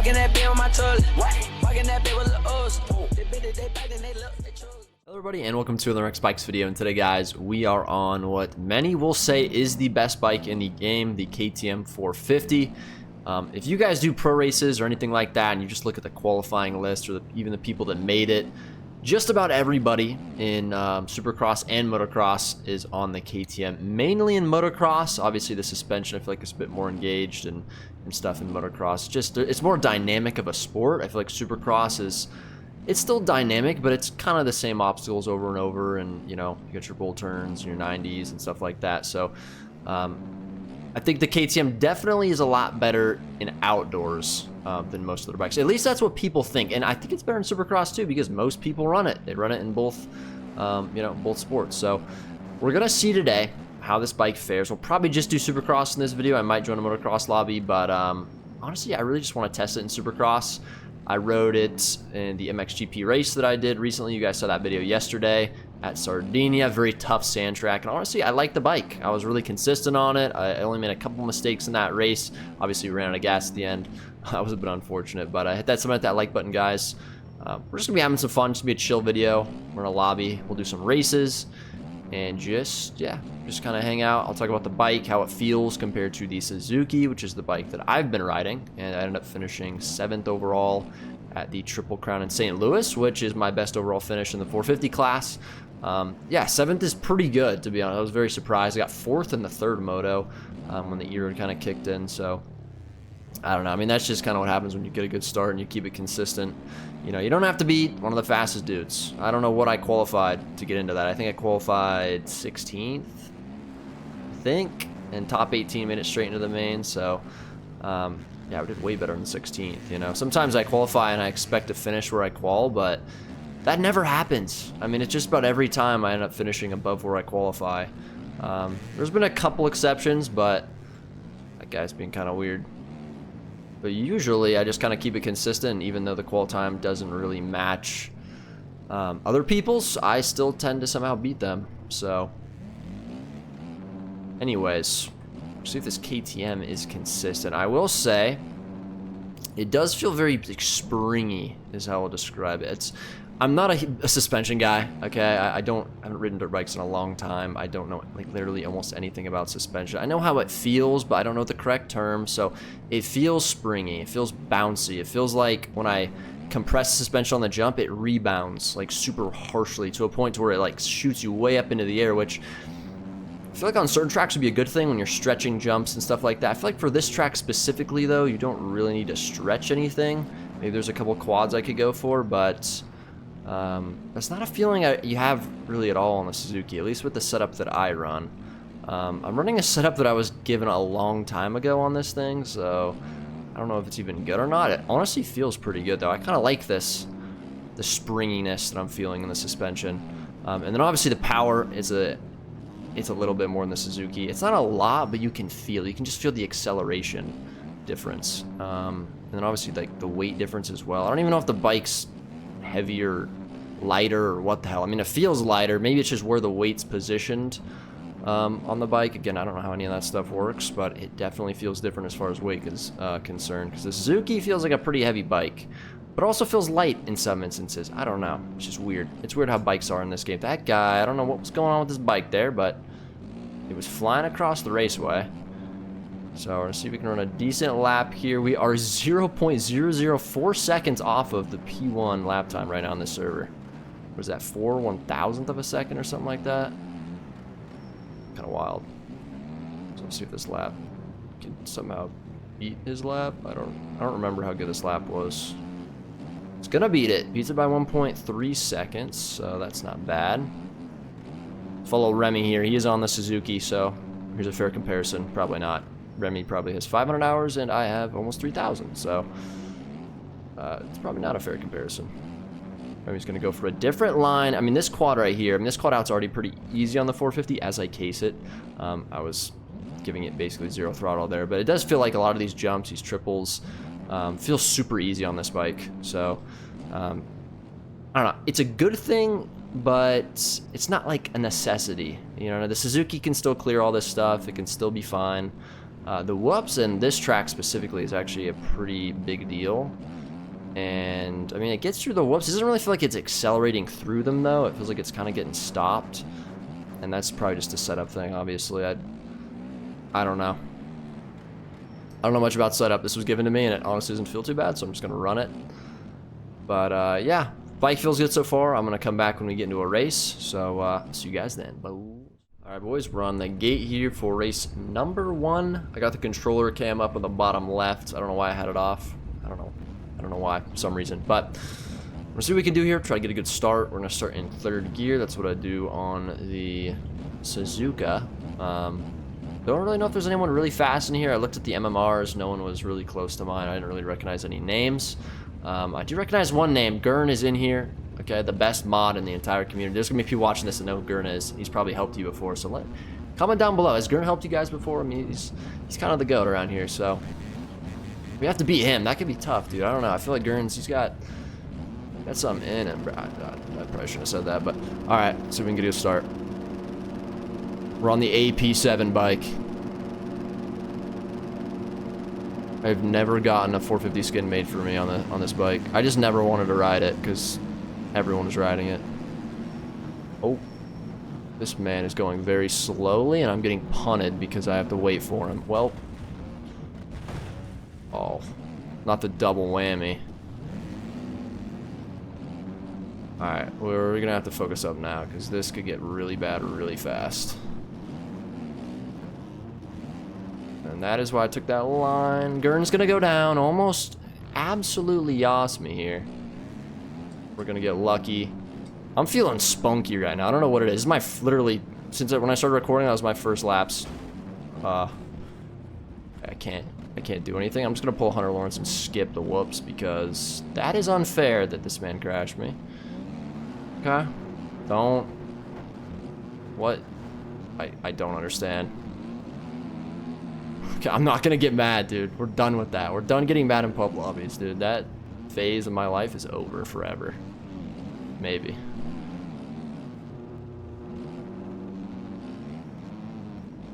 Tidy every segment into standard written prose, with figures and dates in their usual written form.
Walking that bit on my toilet. Walking that bit with the O's. They bit it, they back, and they look, they chose. Hello everybody and welcome to another X-Bikes video, and today guys we are on what many will say is the best bike in the game, the KTM 450. If you guys do pro races or anything like that and you just look at the qualifying list or even the people that made it, just about everybody in Supercross and Motocross is on the KTM, mainly in Motocross. Obviously the suspension I feel like is a bit more engaged and stuff in Motocross. Just it's more dynamic of a sport. I feel like Supercross is, it's still dynamic, but it's kind of the same obstacles over and over, and you know, you got your bull turns and your 90s and stuff like that. So I think the KTM definitely is a lot better in outdoors than most other bikes. At least that's what people think, and I think it's better in Supercross too because most people run it. They run it in both, you know, both sports. So we're gonna see today how this bike fares. We'll probably just do Supercross in this video. I might join a motocross lobby, but honestly, I really just want to test it in Supercross. I rode it in the MXGP race that I did recently. You guys saw that video yesterday at Sardinia. Very tough sand track, and honestly, I like the bike. I was really consistent on it. I only made a couple mistakes in that race. Obviously, we ran out of gas at the end. That was a bit unfortunate, but hit that submit that like button, guys. We're just gonna be having some fun. Just gonna be a chill video. We're in a lobby. We'll do some races and just kind of hang out. I'll talk about the bike, how it feels compared to the Suzuki, which is the bike that I've been riding, and I ended up finishing 7th overall at the Triple Crown in St. Louis, which is my best overall finish in the 450 class. Yeah, 7th is pretty good, to be honest. I was very surprised. I got 4th in the 3rd moto when the era kind of kicked in, so I don't know. I mean, that's just kind of what happens when you get a good start and you keep it consistent. You know, you don't have to be one of the fastest dudes. I don't know what I qualified to get into that. I think I qualified 16th, I think, and top 18 made it straight into the main. So, yeah, I did way better than 16th, you know. Sometimes I qualify and I expect to finish where I qual, but that never happens. I mean, it's just about every time I end up finishing above where I qualify. There's been a couple exceptions, but that guy's being kind of weird. But usually I just kind of keep it consistent, even though the qual time doesn't really match other people's, I still tend to somehow beat them. So anyways, see if this KTM is consistent. I will say it does feel very like, springy is how I'll describe it. I'm not a suspension guy, okay? I haven't ridden dirt bikes in a long time. I don't know like literally almost anything about suspension. I know how it feels, but I don't know the correct term. So it feels springy, it feels bouncy. It feels like when I compress the suspension on the jump, it rebounds like super harshly to a point to where it like shoots you way up into the air, which I feel like on certain tracks would be a good thing when you're stretching jumps and stuff like that. I feel like for this track specifically though, you don't really need to stretch anything. Maybe there's a couple quads I could go for, but that's not a feeling you have really at all on the Suzuki, at least with the setup that I run. I'm running a setup that I was given a long time ago on this thing, so I don't know if it's even good or not. It honestly feels pretty good though. I kind of like the springiness that I'm feeling in the suspension. And then obviously the power is it's a little bit more in the Suzuki. It's not a lot, but you can just feel the acceleration difference. And then obviously like the weight difference as well. I don't even know if the bike's heavier, lighter, or what the hell. I mean, it feels lighter. Maybe it's just where the weight's positioned on the bike. Again, I don't know how any of that stuff works, but it definitely feels different as far as weight is concerned, because the Suzuki feels like a pretty heavy bike, but also feels light in some instances. I don't know. It's just weird. It's weird how bikes are in this game. That guy, I don't know what was going on with this bike there, but it was flying across the raceway. So we're gonna see if we can run a decent lap here. We are 0.004 seconds off of the P1 lap time right now on this server. What is that, 4/1000th of a second or something like that? Kind of wild. So let's see if this lap can somehow beat his lap. I don't remember how good this lap was. It's gonna beat it. Beats it by 1.3 seconds, so that's not bad. Follow Remy here. He is on the Suzuki, so here's a fair comparison. Probably not. Remy probably has 500 hours and I have almost 3,000, so it's probably not a fair comparison. Remy's going to go for a different line. I mean, this quad right here, I mean, this quad out's already pretty easy on the 450 as I case it. I was giving it basically zero throttle there, but it does feel like a lot of these jumps, these triples, feel super easy on this bike. So, I don't know. It's a good thing, but it's not like a necessity. You know, the Suzuki can still clear all this stuff. It can still be fine. The whoops and this track specifically is actually a pretty big deal. And, I mean, it gets through the whoops. It doesn't really feel like it's accelerating through them, though. It feels like it's kind of getting stopped. And that's probably just a setup thing, obviously. I don't know. I don't know much about setup. This was given to me, and it honestly doesn't feel too bad, so I'm just going to run it. But, yeah. Bike feels good so far. I'm going to come back when we get into a race. So, see you guys then. Bye. Alright, boys, we're on the gate here for race number 1. I got the controller cam up on the bottom left. I don't know why I had it off. I don't know why, for some reason. But we'll see what we can do here. Try to get a good start. We're going to start in 3rd gear. That's what I do on the Suzuka. Don't really know if there's anyone really fast in here. I looked at the MMRs. No one was really close to mine. I didn't really recognize any names. I do recognize one name. Gurn is in here. Okay, the best mod in the entire community. There's going to be people watching this that know who Gurn is. He's probably helped you before. So comment down below. Has Gurn helped you guys before? I mean, he's kind of the GOAT around here. So we have to beat him. That could be tough, dude. I don't know. I feel like Gurn's, he's got something in him. I probably shouldn't have said that, but all right. So we can get a start. We're on the AP7 bike. I've never gotten a 450 skin made for me on this bike. I just never wanted to ride it because everyone was riding it. Oh, this man is going very slowly, and I'm getting punted because I have to wait for him. Well. Oh, not the double whammy. Alright, we're gonna have to focus up now because this could get really bad really fast. And that is why I took that line. Gurn's gonna go down. Almost absolutely yas me here. We're gonna get lucky. I'm feeling spunky right now. I don't know what it is. This is my literally, since when I started recording, that was my first laps. I can't do anything. I'm just gonna pull Hunter Lawrence and skip the whoops because that is unfair that this man crashed me. Okay. Don't. What? I don't understand. Okay, I'm not gonna get mad, dude. We're done with that. We're done getting mad in pub lobbies, dude. That phase of my life is over forever. Maybe.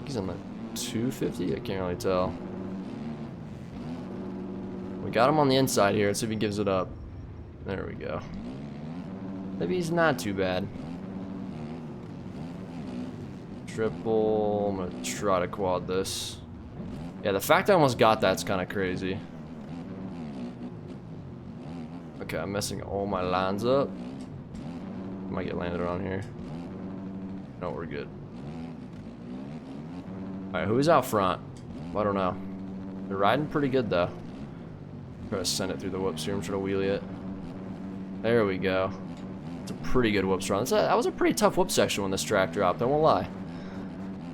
He's on the 250? I can't really tell. We got him on the inside here. Let's see if he gives it up. There we go. Maybe he's not too bad. Triple. I'm gonna try to quad this. Yeah, the fact I almost got that's kind of crazy. Okay, I'm messing all my lines up. Might get landed on here. No, we're good. Alright, who's out front? I don't know. They're riding pretty good though. Try to send it through the whoops here. I'm trying to wheelie it. There we go. It's a pretty good whoops run. That was a pretty tough whoop section when this track dropped, I won't lie.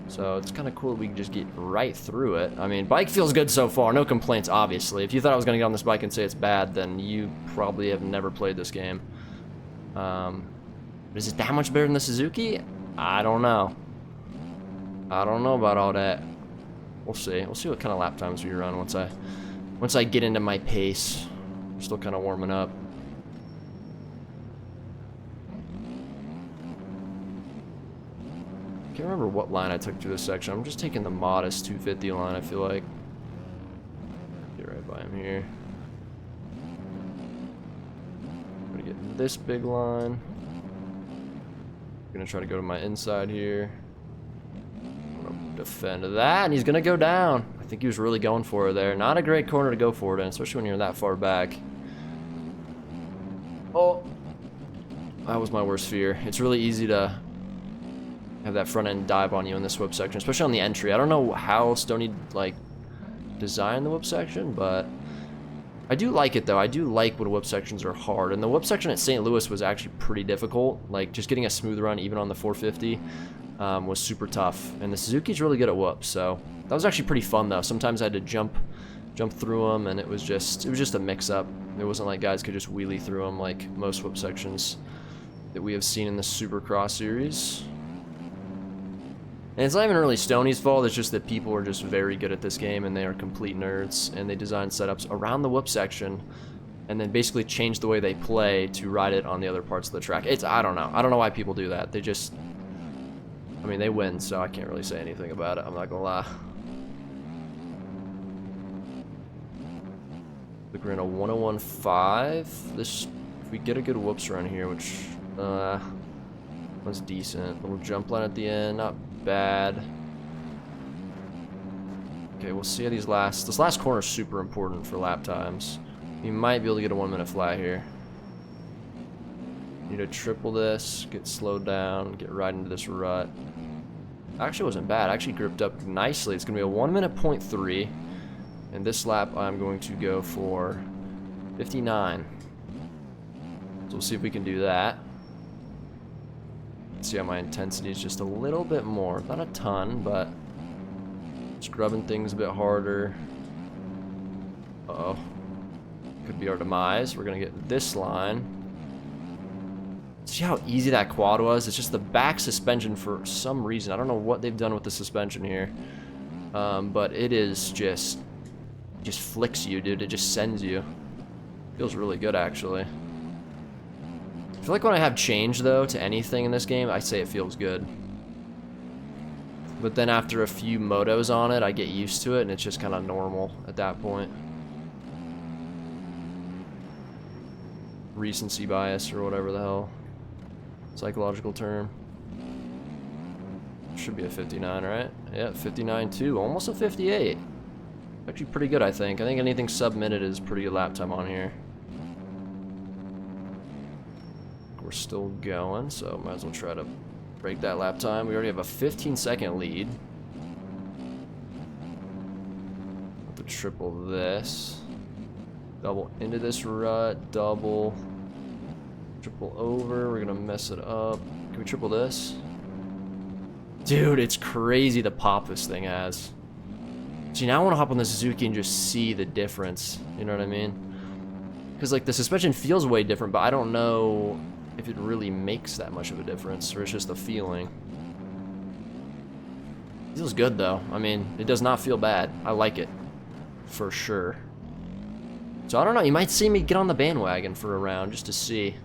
So it's kind of cool that we can just get right through it. I mean, bike feels good so far. No complaints, obviously. If you thought I was going to get on this bike and say it's bad, then you probably have never played this game. Is it that much better than the Suzuki? I don't know. I don't know about all that. We'll see. We'll see what kind of lap times we run once I get into my pace. I'm still kind of warming up. I can't remember what line I took through this section. I'm just taking the modest 250 line, I feel like. Get right by him here. I'm gonna get this big line. I'm gonna try to go to my inside here. I'm gonna defend that, and he's gonna go down. I think he was really going for it there. Not a great corner to go for it in, especially when you're that far back. Oh, that was my worst fear. It's really easy to have that front end dive on you in this whip section, especially on the entry. I don't know how Stoney like designed the whip section, but I do like it though. I do like when whip sections are hard, and the whip section at St. Louis was actually pretty difficult. Like just getting a smooth run even on the 450 was super tough, and the Suzuki's really good at whoops, so that was actually pretty fun though. Sometimes I had to jump through them, and it was just a mix up. It wasn't like guys could just wheelie through them like most whip sections that we have seen in the Supercross series. And it's not even really Stoney's fault, it's just that people are just very good at this game and they are complete nerds, and they design setups around the whoop section and then basically change the way they play to ride it on the other parts of the track. I don't know. I don't know why people do that. They just, I mean, they win, so I can't really say anything about it. I'm not gonna lie. Like we're in a 101.5. This, if we get a good whoops run here, which was decent. Little jump line at the end, not bad. Okay, we'll see how these last. This last corner is super important for lap times. You might be able to get a 1 minute flat here. Need to triple this, get slowed down, get right into this rut. Actually wasn't bad. Actually gripped up nicely. It's gonna be a 1 minute .3. And this lap I'm going to go for 59. So we'll see if we can do that. See how my intensity is just a little bit more. Not a ton, but scrubbing things a bit harder. Uh-oh. Could be our demise. We're gonna get this line. See how easy that quad was? It's just the back suspension for some reason. I don't know what they've done with the suspension here. But it is just flicks you, dude. It just sends you. Feels really good, actually. I feel like when I have change, though, to anything in this game, I say it feels good. But then after a few motos on it, I get used to it, and it's just kind of normal at that point. Recency bias, or whatever the hell. Psychological term. Should be a 59, right? Yeah, 59 too. Almost a 58. Actually pretty good, I think. I think anything sub-minute is pretty good lap time on here. We're still going, so might as well try to break that lap time. We already have a 15-second lead. Have to triple this. Double into this rut. Double. Triple over. We're gonna mess it up. Can we triple this? Dude, it's crazy the pop this thing has. See, now I want to hop on the Suzuki and just see the difference. You know what I mean? Because, like, the suspension feels way different, but I don't know if it really makes that much of a difference, or it's just a feeling. It feels good, though. I mean, it does not feel bad. I like it. For sure. So, I don't know. You might see me get on the bandwagon for a round just to see.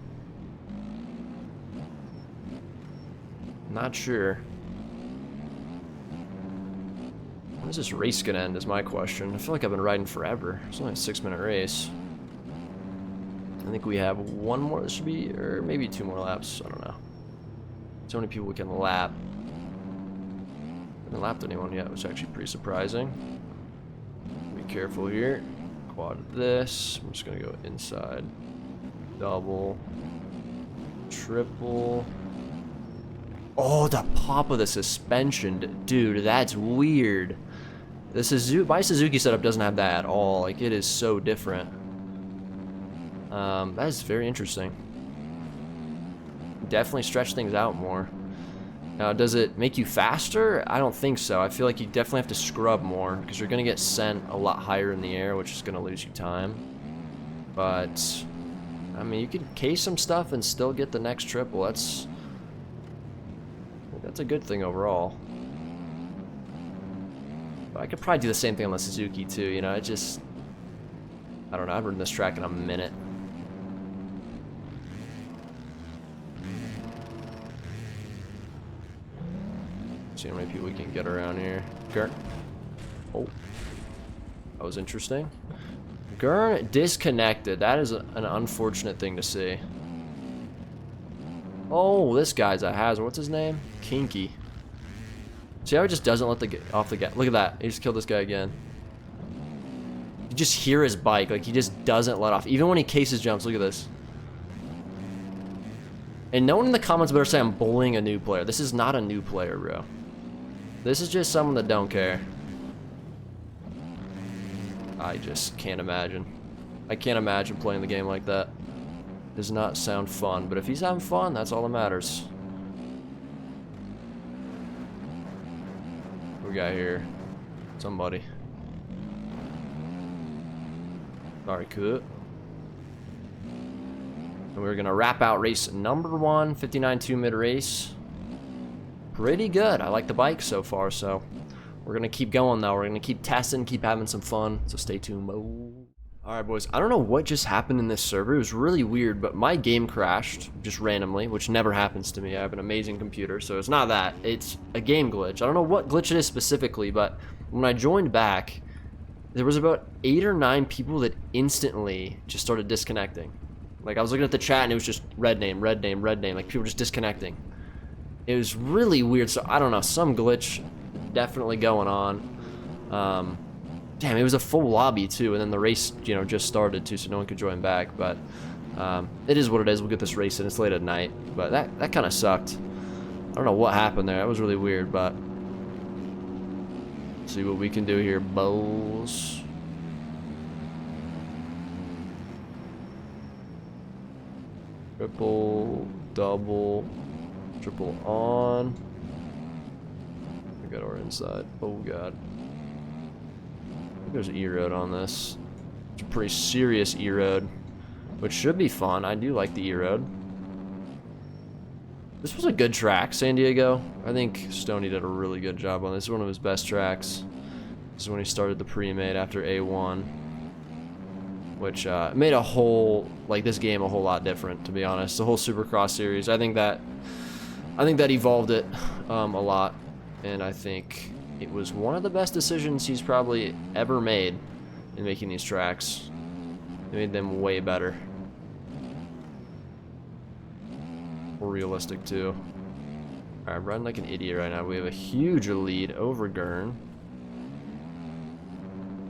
Not sure. When is this race gonna end is my question. I feel like I've been riding forever. It's only a 6-minute race. I think we have one more. This should be, or maybe 2 more laps. I don't know. So many people we can lap. I haven't lapped anyone yet, which is actually pretty surprising. Be careful here. Quad this. I'm just gonna go inside. Double. Triple. Oh, the pop of the suspension, dude, that's weird. My Suzuki setup doesn't have that at all. Like, it is so different. That is very interesting. Definitely stretch things out more. Now, does it make you faster? I don't think so. I feel like you definitely have to scrub more because you're going to get sent a lot higher in the air, which is going to lose you time. But, I mean, you could case some stuff and still get the next triple. That's a good thing overall. But I could probably do the same thing on the Suzuki too, you know, I don't know, I've ridden this track in a minute. See how many people we can get around here. Gurn. Oh. That was interesting. Gurn disconnected. That is an unfortunate thing to see. Oh, this guy's a hazard. What's his name? Kinky. See how he just doesn't let off the gas. Look at that. He just killed this guy again. You just hear his bike. Like, he just doesn't let off. Even when he cases jumps, look at this. And no one in the comments better say I'm bullying a new player. This is not a new player, bro. This is just someone that don't care. I just can't imagine. I can't imagine playing the game like that. Does not sound fun, but if he's having fun, that's all that matters. What we got here? Somebody. Sorry, cool. And we're gonna wrap out race number 1, 59.2 mid race. Pretty good. I like the bike so far, so we're gonna keep going though. We're gonna keep testing, keep having some fun. So stay tuned. Alright boys, I don't know what just happened in this server. It was really weird, but my game crashed just randomly, which never happens to me. I have an amazing computer, so it's not that. It's a game glitch. I don't know what glitch it is specifically, but when I joined back, there was about 8 or 9 people that instantly just started disconnecting. Like, I was looking at the chat and it was just red name, red name, red name. Like, people just disconnecting. It was really weird. So, I don't know. Some glitch definitely going on. Damn, it was a full lobby, too. And then the race, you know, just started, too, so no one could join back. But it is what it is. We'll get this race in. It's late at night. But that kind of sucked. I don't know what happened there. That was really weird, but... see what we can do here, bows. Triple, double, triple on. We got our inside. Oh god. I think there's an E-road on this. It's a pretty serious E-road, which should be fun. I do like the E-road. This was a good track, San Diego. I think Stoney did a really good job on this. This is one of his best tracks. This is when he started the pre-made after A1, which made a whole, like, this game a whole lot different, to be honest. The whole Supercross series, I think that evolved it a lot, and I think it was one of the best decisions he's probably ever made in making these tracks. It made them way better. More realistic too. Alright, I'm running like an idiot right now. We have a huge lead over Gurn.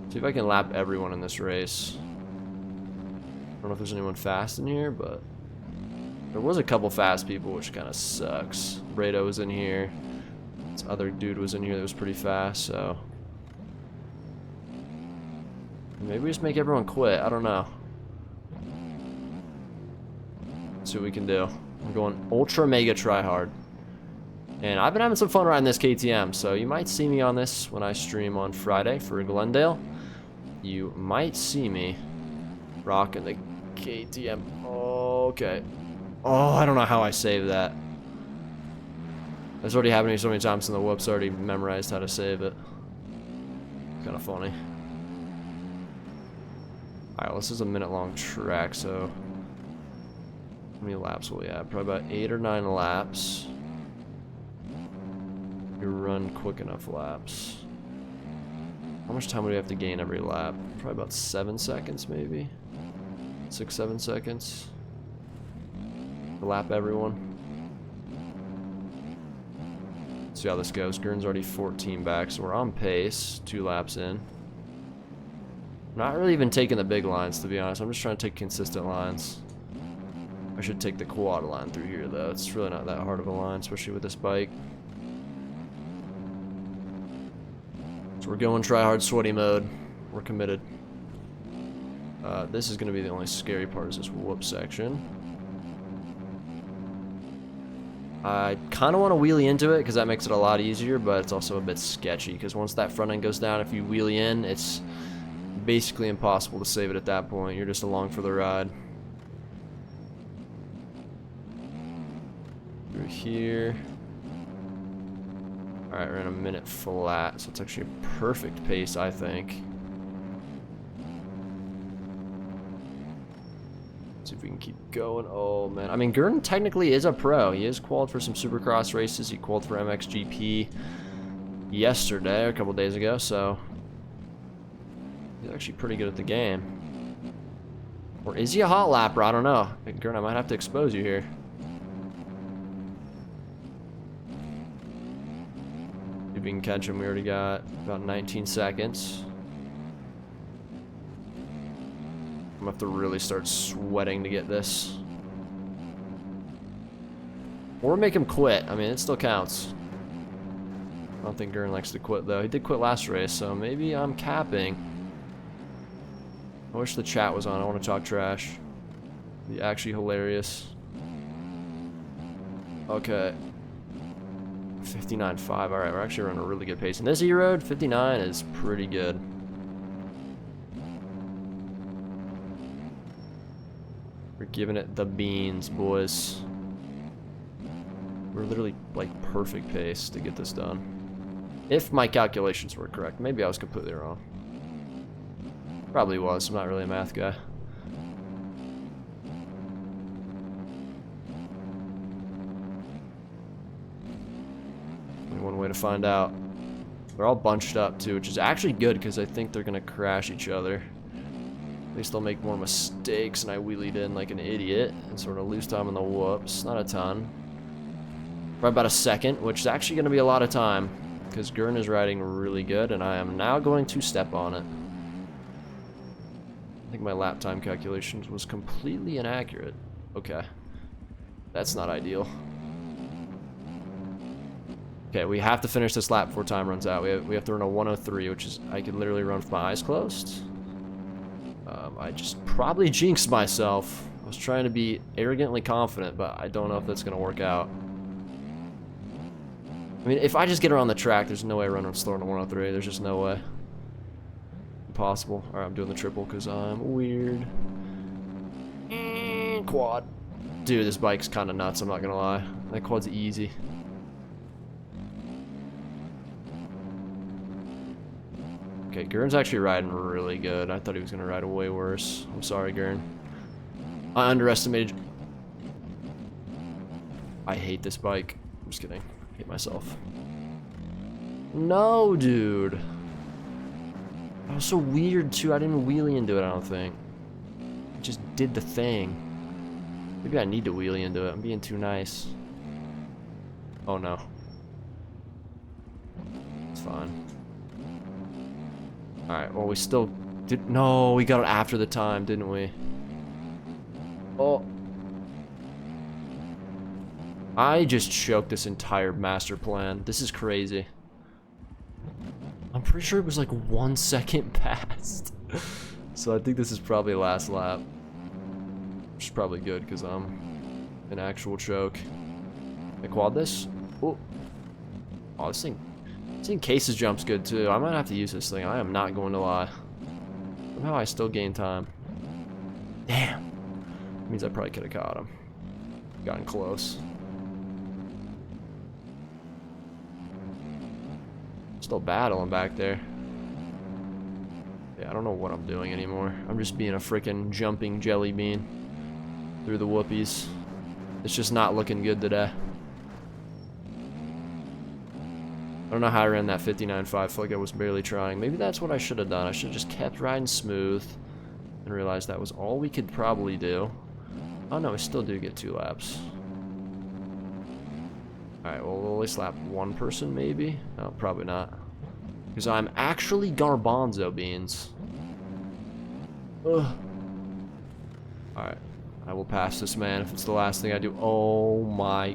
See if I can lap everyone in this race. I don't know if there's anyone fast in here, but there was a couple fast people, which kind of sucks. Brado was in here. This other dude was in here that was pretty fast, so maybe we just make everyone quit. I don't know. Let's see what we can do. I'm going ultra mega try hard. And I've been having some fun riding this KTM, so you might see me on this when I stream on Friday for Glendale. You might see me rocking the KTM. Okay. Oh, I don't know how I saved that. That's already happened to me so many times and the whoops already memorized how to save it. Kind of funny. Alright, well, this is a minute-long track, so... how many laps will we have? Probably about 8 or 9 laps. You run quick enough laps. How much time would we have to gain every lap? Probably about 7 seconds, maybe? 6, 7 seconds. To lap everyone. See how this goes. Gurn's already 14 back, so we're on pace. 2 laps in. Not really even taking the big lines, to be honest. I'm just trying to take consistent lines. I should take the quad line through here, though. It's really not that hard of a line, especially with this bike. So we're going try hard sweaty mode. We're committed. This is going to be the only scary part, is this whoop section. I kind of want to wheelie into it because that makes it a lot easier, but it's also a bit sketchy because once that front end goes down, if you wheelie in, it's basically impossible to save it at that point. You're just along for the ride. Through here. Alright, we're in a minute flat, so it's actually a perfect pace, I think. See if we can keep going. Oh, man. I mean, Gurn technically is a pro. He is qualified for some Supercross races. He qualified for MXGP yesterday, or a couple days ago, so he's actually pretty good at the game. Or is he a hot lapper? I don't know. Gurn, I might have to expose you here. If we can catch him, we already got about 19 seconds. I'm gonna have to really start sweating to get this. Or make him quit. I mean, it still counts. I don't think Gurn likes to quit, though. He did quit last race, so maybe I'm capping. I wish the chat was on. I want to talk trash. It'd be actually hilarious. Okay. 59.5. Alright, we're actually running a really good pace. And this E-Road, 59 is pretty good. We're giving it the beans, boys. We're literally, like, perfect pace to get this done. If my calculations were correct. Maybe I was completely wrong. Probably was. I'm not really a math guy. Only one way to find out. They're all bunched up too, which is actually good because I think they're gonna crash each other. At least they'll make more mistakes, and I wheelied in like an idiot and sort of lose time on the whoops. Not a ton. Right about a second, which is actually gonna be a lot of time because Gurn is riding really good, and I am now going to step on it. I think my lap time calculations was completely inaccurate. Okay. That's not ideal. Okay, we have to finish this lap before time runs out. We have to run a 103, which is, I could literally run with my eyes closed. I just probably jinxed myself. I was trying to be arrogantly confident, but I don't know if that's going to work out. I mean, if I just get around the track, there's no way I run slower than a 103. There's just no way. Impossible. Alright, I'm doing the triple because I'm weird. Quad. Dude, this bike's kind of nuts, I'm not going to lie. That quad's easy. Okay, Gurn's actually riding really good. I thought he was going to ride way worse. I'm sorry, Gurn. I underestimated. I hate this bike. I'm just kidding. I hate myself. No, dude. That was so weird, too. I didn't even wheelie into it, I don't think. I just did the thing. Maybe I need to wheelie into it. I'm being too nice. Oh, no. It's fine. Alright, well, we still did. No, we got it after the time, didn't we? Oh. I just choked this entire master plan. This is crazy. I'm pretty sure it was like 1 second past. So I think this is probably last lap. Which is probably good because I'm an actual choke. I quad this. Oh, this thing cases jumps good too. I might have to use this thing. I am not going to lie. Somehow I still gain time. Damn. Means I probably could have caught him. Gotten close. Still battling back there. Yeah, I don't know what I'm doing anymore. I'm just being a freaking jumping jelly bean through the whoopies. It's just not looking good today. I don't know how I ran that 59.5. I feel like I was barely trying. Maybe that's what I should have done. I should have just kept riding smooth and realized that was all we could probably do. Oh no, we still do get 2 laps. Alright, well, we'll at least lap 1 person maybe? No, probably not. Because I'm actually garbanzo beans. Ugh. Alright, I will pass this man if it's the last thing I do. Oh my.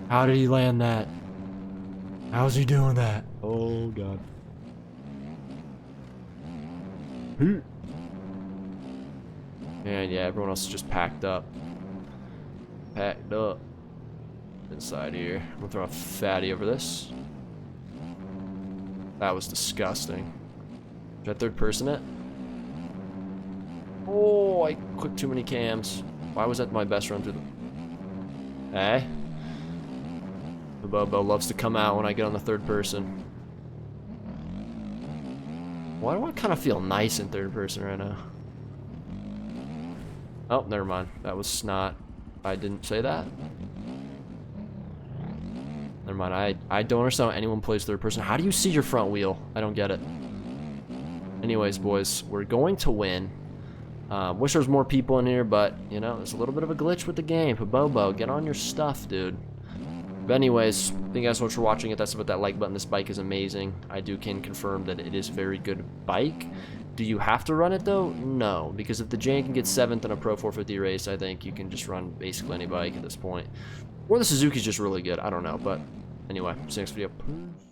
How did he land that? How's he doing that? Oh god. And yeah, everyone else is just packed up. Packed up. Inside here. I'm gonna throw a fatty over this. That was disgusting. Is that third person it? Oh, I clicked too many cams. Why was that my best run through the... Eh? The Bobo loves to come out when I get on the third person. Why do I kind of feel nice in third person right now? Oh, never mind. That was snot. I didn't say that. Never mind. I don't understand how anyone plays third person. How do you see your front wheel? I don't get it. Anyways, boys, we're going to win. Wish there was more people in here, but, you know, there's a little bit of a glitch with the game. Bobo, get on your stuff, dude. But anyways, thank you guys so much for watching. Hit that stuff with that like button. This bike is amazing. I can confirm that it is a very good bike. Do you have to run it though? No, because if the Jane can get 7th in a Pro 450 race, I think you can just run basically any bike at this point. Or the Suzuki's just really good. I don't know, but anyway, see you next video. Peace.